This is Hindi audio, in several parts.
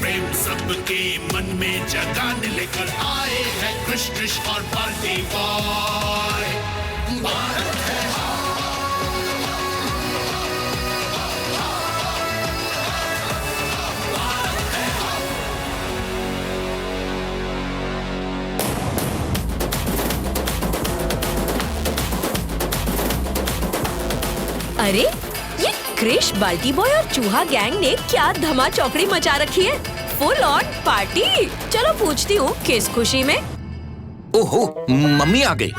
प्रेम सबके मन में जगाने लेकर आए हैं कृष्ण और पार्टी बॉय। भारत है अरे ये क्रिश, बाल्टी बॉय और चूहा गैंग ने क्या धमा चौकड़ी मचा रखी है। Full on party. चलो पूछती हूँ किस खुशी में। ओहो, मम्मी आ गई।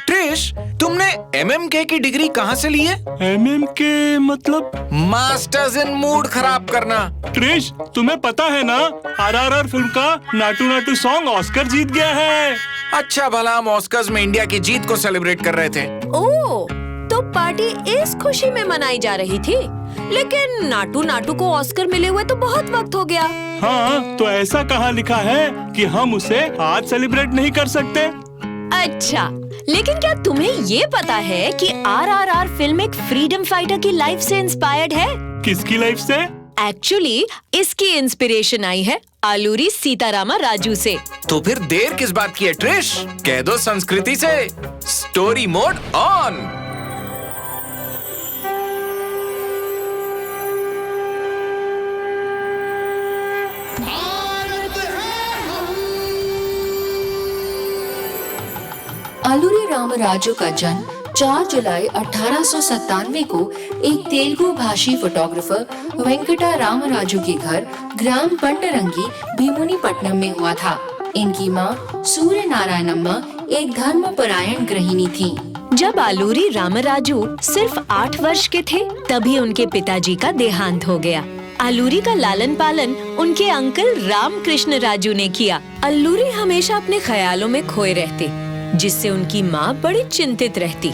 ट्रिश, तुमने MMK की डिग्री कहाँ से ली है? MMK मतलब? मास्टर्स इन मूड खराब करना। ट्रिश, तुम्हें पता है ना, RRR फिल्म का नाटू नाटू सॉन्ग ऑस्कर जीत गया है। अच्छा भला हम ऑस्कर्स में इंडिया की जीत को सेलिब्रेट कर रहे थे। ओह, तो पार्टी इस खुशी में मनाई जा रही थी। लेकिन नाटू नाटू को ऑस्कर मिले हुए तो बहुत वक्त हो गया। हाँ, तो ऐसा कहाँ लिखा है कि हम उसे आज सेलिब्रेट नहीं कर सकते? अच्छा, लेकिन क्या तुम्हें ये पता है कि RRR फिल्म एक फ्रीडम फाइटर की लाइफ से इंस्पायर्ड है? किसकी लाइफ से? एक्चुअली इसकी इंस्पिरेशन आई है आलूरी सीतारामा राजू से। तो फिर देर किस बात की है ट्रिश? कह दो संस्कृति से story mode on. Alluri Ramaraju का जन्म 4 जुलाई 1897 को एक तेलुगु भाषी फोटोग्राफर वेंकटा रामराजू के घर ग्राम पंडरंगी भीमुनीपट्टनम में हुआ था। इनकी मां सूर्य नारायणम्मा एक धर्मपरायण गृहिणी थी। जब आलूरी रामराजू सिर्फ 8 वर्ष के थे, तभी उनके पिताजी का देहांत हो गया। आलूरी का लालन पालन उनके अंकल रामकृष्ण राजू ने किया। आलूरी हमेशा अपने ख्यालों में खोए रहते, जिससे उनकी माँ बड़ी चिंतित रहती।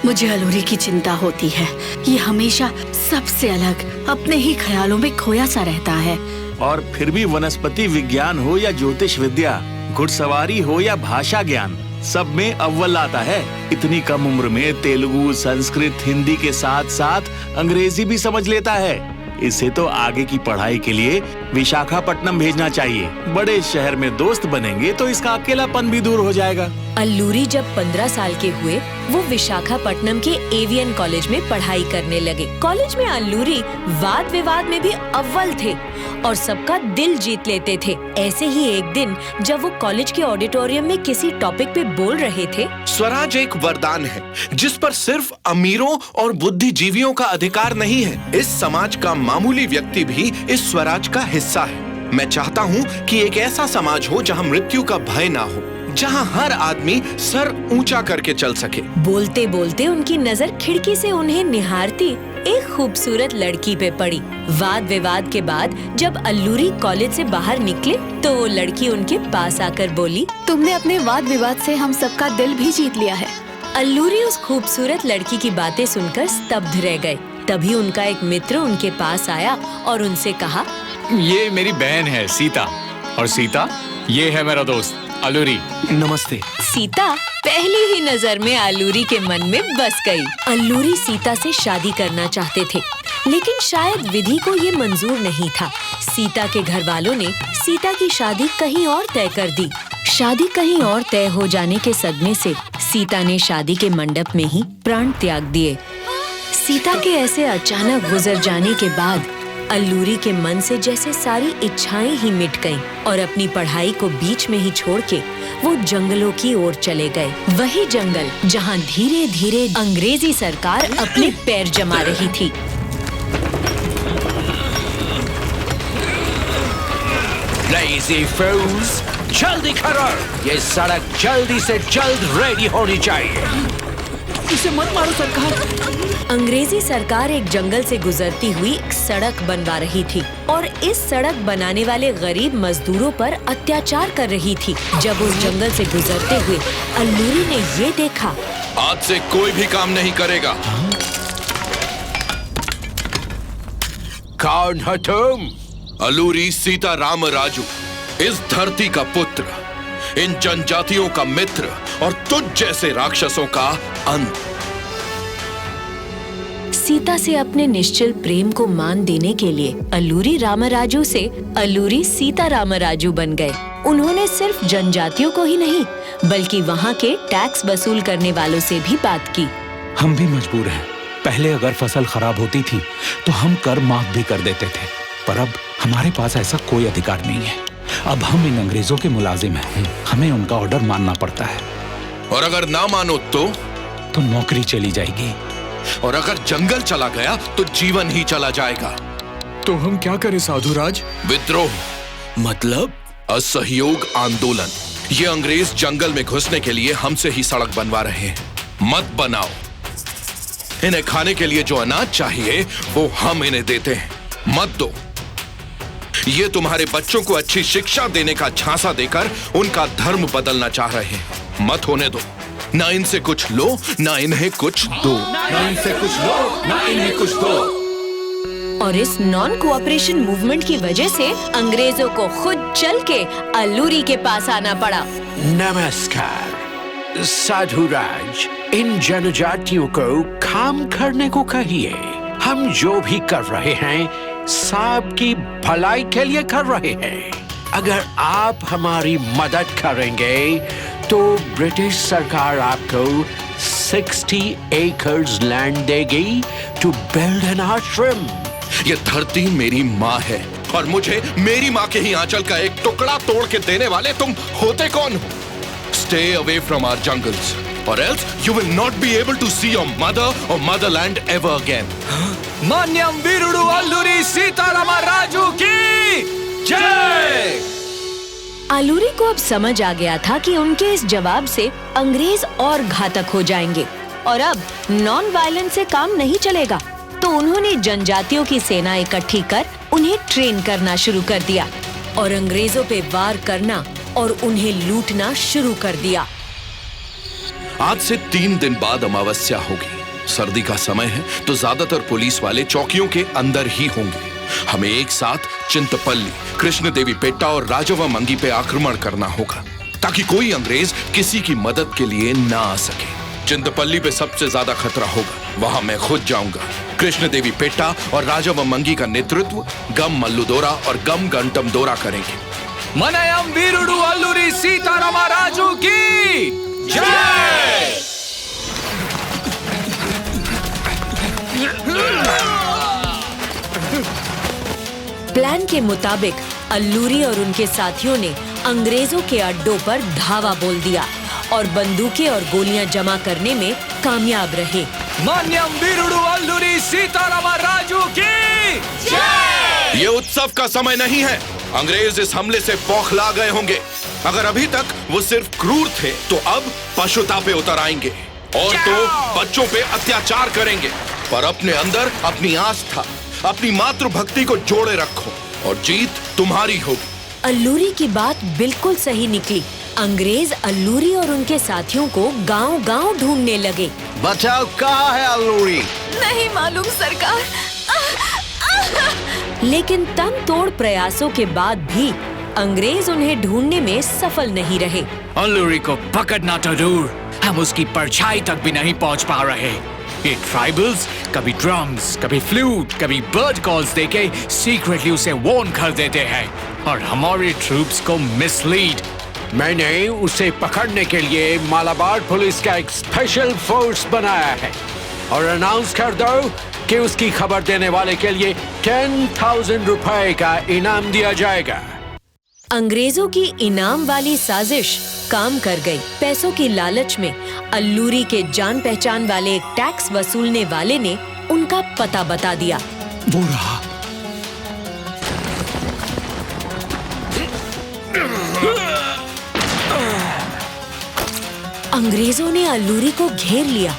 मुझे आलूरी की चिंता होती है। ये हमेशा सबसे अलग अपने ही ख्यालों में खोया सा रहता है। और फिर भी वनस्पति विज्ञान हो या ज्योतिष विद्या, घुड़सवारी हो या भाषा ज्ञान, सब में अव्वल आता है। इतनी कम उम्र में तेलुगु, संस्कृत, हिंदी के साथ साथ अंग्रेजी भी समझ लेता है। इसे तो आगे की पढ़ाई के लिए विशाखापट्टनम भेजना चाहिए। बड़े शहर में दोस्त बनेंगे तो इसका अकेलापन भी दूर हो जाएगा। अल्लूरी जब 15 साल के हुए, वो विशाखापट्टनम के एवियन कॉलेज में पढ़ाई करने लगे। कॉलेज में अल्लूरी वाद विवाद में भी अव्वल थे और सबका दिल जीत लेते थे। ऐसे ही एक दिन जब वो कॉलेज के ऑडिटोरियम में किसी टॉपिक पे बोल रहे थे। स्वराज एक वरदान है जिस पर सिर्फ अमीरों और बुद्धिजीवियों का अधिकार नहीं है। इस समाज का मामूली व्यक्ति भी इस स्वराज का हिस्सा है। मैं चाहता हूँ कि एक ऐसा समाज हो जहाँ मृत्यु का भय ना हो, जहाँ हर आदमी सर ऊंचा करके चल सके। बोलते बोलते उनकी नजर खिड़की से उन्हें निहारती एक खूबसूरत लड़की पे पड़ी। वाद विवाद के बाद जब अल्लूरी कॉलेज से बाहर निकले तो वो लड़की उनके पास आकर बोली, तुमने अपने वाद विवाद से हम सबका दिल भी जीत लिया है। अल्लूरी उस खूबसूरत लड़की की बातें सुनकर स्तब्ध रह गए। तभी उनका एक मित्र उनके पास आया और उनसे कहा, ये मेरी बहन है सीता, और सीता ये है मेरा दोस्त आलूरी। नमस्ते। सीता पहली ही नजर में आलूरी के मन में बस गई। अल्लूरी सीता से शादी करना चाहते थे, लेकिन शायद विधि को ये मंजूर नहीं था। सीता के घर वालों ने सीता की शादी कहीं और तय कर दी। शादी कहीं और तय हो जाने के सदमे से सीता ने शादी के मंडप में ही प्राण त्याग दिए। सीता के ऐसे अचानक गुजर जाने के बाद अल्लूरी के मन से जैसे सारी इच्छाएं ही मिट गईं और अपनी पढ़ाई को बीच में ही छोड़ के वो जंगलों की ओर चले गए। वही जंगल जहां धीरे धीरे अंग्रेजी सरकार अपने पैर जमा रही थी। Lazy fools, जल्दी करो, ये सड़क जल्दी से जल्द रेडी होनी चाहिए। इसे मत मारो सरकार। अंग्रेजी सरकार एक जंगल से गुजरती हुई एक सड़क बनवा रही थी और इस सड़क बनाने वाले गरीब मजदूरों पर अत्याचार कर रही थी। जब उस जंगल से गुजरते हुए अल्लूरी ने ये देखा, आज से कोई भी काम नहीं करेगा। कौन हो तुम? अल्लूरी सीताराम राजू, इस धरती का पुत्र, इन जनजातियों का मित्र और तुझ जैसे राक्षसों का अंत। सीता से अपने निश्चल प्रेम को मान देने के लिए अल्लूरी रामराजू से अल्लूरी सीता रामराजू बन गए। उन्होंने सिर्फ जनजातियों को ही नहीं बल्कि वहाँ के टैक्स वसूल करने वालों से भी बात की। हम भी मजबूर हैं। पहले अगर फसल खराब होती थी तो हम कर माफ भी कर देते थे, पर अब हमारे पास ऐसा कोई अधिकार नहीं है। अब हम इन अंग्रेजों के मुलाजिम हैं, हमें उनका ऑर्डर मानना पड़ता है। और अगर ना मानो तो नौकरी चली जाएगी। और अगर जंगल चला गया तो जीवन ही चला जाएगा। तो हम क्या करें साधुराज? विद्रोह मतलब असहयोग आंदोलन। ये अंग्रेज जंगल में घुसने के लिए हमसे ही सड़क बनवा रहे हैं। मत बनाओ। इन्हें खाने के लिए जो अनाज चाहिए वो हम इन्हें देते हैं, मत दो। ये तुम्हारे बच्चों को अच्छी शिक्षा देने का झांसा देकर उनका धर्म बदलना चाह रहे हैं, मत होने दो। ना इनसे कुछ लो ना इन्हें कुछ दो। ना इनसे कुछ लो ना इन्हें कुछ दो। और इस नॉन कोऑपरेशन मूवमेंट की वजह से अंग्रेजों को खुद चल के अल्लूरी के पास आना पड़ा। नमस्कार साधुराज, इन जनजातियों को काम करने को कहिए। हम जो भी कर रहे हैं सबकी भलाई के लिए कर रहे हैं। अगर आप हमारी मदद करेंगे तो ब्रिटिश सरकार आपको 60 एकर्स लैंड देगी टू बिल्ड एन आश्रम। ये धरती मेरी माँ है और मुझे मेरी माँ के ही आंचल का एक टुकड़ा तोड़ के देने वाले तुम होते कौन हो? Stay away from our jungles, or else you will not be able to see your mother or motherland ever again. मान्यम वीरुडु Alluri Sitaramaraju की जय। अल्लूरी को अब समझ आ गया था कि उनके इस जवाब से अंग्रेज और घातक हो जाएंगे और अब नॉन वायलेंस से काम नहीं चलेगा। तो उन्होंने जनजातियों की सेना इकट्ठी कर उन्हें ट्रेन करना शुरू कर दिया और अंग्रेजों पे वार करना और उन्हें लूटना शुरू कर दिया। आज से 3 दिन बाद अमावस्या होगी। सर्दी का समय है तो ज्यादातर पुलिस वाले चौकियों के अंदर ही होंगे। हमें एक साथ चिंतपल्ली, कृष्ण देवी पेट्टा और राजवमंगी पे आक्रमण करना होगा ताकि कोई अंग्रेज किसी की मदद के लिए ना आ सके। चिंतपल्ली पे सबसे ज्यादा खतरा होगा, वहां मैं खुद जाऊंगा। कृष्ण देवी पेट्टा और राजवमंगी का नेतृत्व गम मल्लुदोरा और गम गंटम दोरा करेंगे। मनयम वीरुडु अल्लूरी सीतारामराजू की जय। प्लान के मुताबिक अल्लूरी और उनके साथियों ने अंग्रेजों के अड्डों पर धावा बोल दिया और बंदूकें और गोलियां जमा करने में कामयाब रहे। मान्यम वीरुडु अल्लूरी सीतारामराजू की जय। ये उत्सव का समय नहीं है। अंग्रेज इस हमले से बौखला गए होंगे। अगर अभी तक वो सिर्फ क्रूर थे तो अब पशुता पे उतर आएंगे और तो बच्चों पे अत्याचार करेंगे। पर अपने अंदर अपनी आस्था, अपनी मातृभक्ति को जोड़े रखो और जीत तुम्हारी होगी। अल्लूरी की बात बिल्कुल सही निकली। अंग्रेज अल्लूरी और उनके साथियों को गांव-गांव ढूंढने लगे। बताओ कहाँ है अल्लूरी? नहीं मालूम सरकार। लेकिन तन तोड़ प्रयासों के बाद भी अंग्रेज उन्हें ढूंढने में सफल नहीं रहे। अल्लूरी को पकड़ना तो दूर, हम उसकी परछाई तक भी नहीं पहुंच पा रहे। ये ट्राइबल्स कभी ड्रम्स, कभी फ्लूट, कभी बर्ड कॉल्स देके सीक्रेटली उसे वार्न कर देते हैं और हमारे ट्रूप्स को मिसलीड। मैंने उसे पकड़ने के लिए मालाबार पुलिस का एक स्पेशल फोर्स बनाया है और अनाउंस कर दो कि उसकी खबर देने वाले के लिए 10,000 रुपए का इनाम दिया जाएगा। अंग्रेजों की इनाम वाली साजिश काम कर गई। पैसों की लालच में अल्लूरी के जान पहचान वाले एक टैक्स वसूलने वाले ने उनका पता बता दिया। वो रहा। अंग्रेजों ने अल्लूरी को घेर लिया,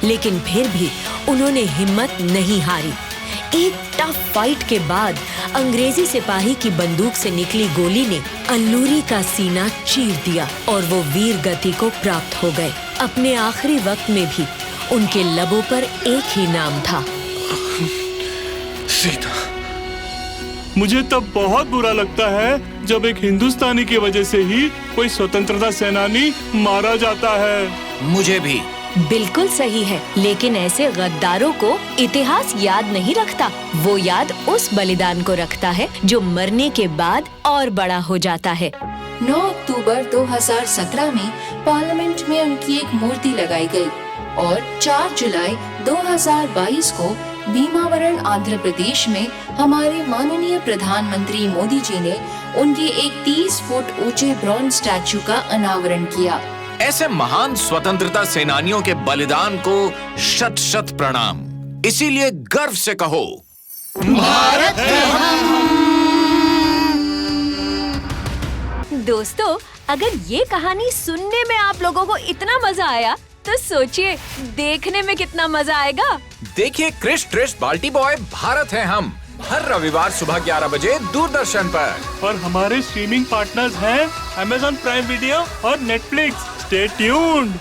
लेकिन फिर भी उन्होंने हिम्मत नहीं हारी। एक टफ फाइट के बाद अंग्रेजी सिपाही की बंदूक से निकली गोली ने अल्लूरी का सीना चीर दिया और वो वीर गति को प्राप्त हो गए। अपने आखिरी वक्त में भी उनके लबों पर एक ही नाम था, सीता। मुझे तब बहुत बुरा लगता है जब एक हिंदुस्तानी की वजह से ही कोई स्वतंत्रता सेनानी मारा जाता है। मुझे भी। बिल्कुल सही है, लेकिन ऐसे गद्दारों को इतिहास याद नहीं रखता। वो याद उस बलिदान को रखता है जो मरने के बाद और बड़ा हो जाता है। 9 अक्टूबर 2017 में पार्लियामेंट में उनकी एक मूर्ति लगाई गई और 4 जुलाई 2022 को भीमावरम आंध्र प्रदेश में हमारे माननीय प्रधानमंत्री मोदी जी ने उनके एक 30 फुट ऊंचे ब्रॉन्ज स्टैचू का अनावरण किया। ऐसे महान स्वतंत्रता सेनानियों के बलिदान को शत शत प्रणाम। इसीलिए गर्व से कहो, भारत दोस्तों, अगर ये कहानी सुनने में आप लोगों को इतना मजा आया तो सोचिए देखने में कितना मजा आएगा। देखिए क्रिश ट्रिश बाल्टी बॉय भारत है हम, हर रविवार सुबह 11 बजे दूरदर्शन पर। और हमारे स्ट्रीमिंग पार्टनर्स हैं Amazon प्राइम वीडियो और Netflix। Stay tuned.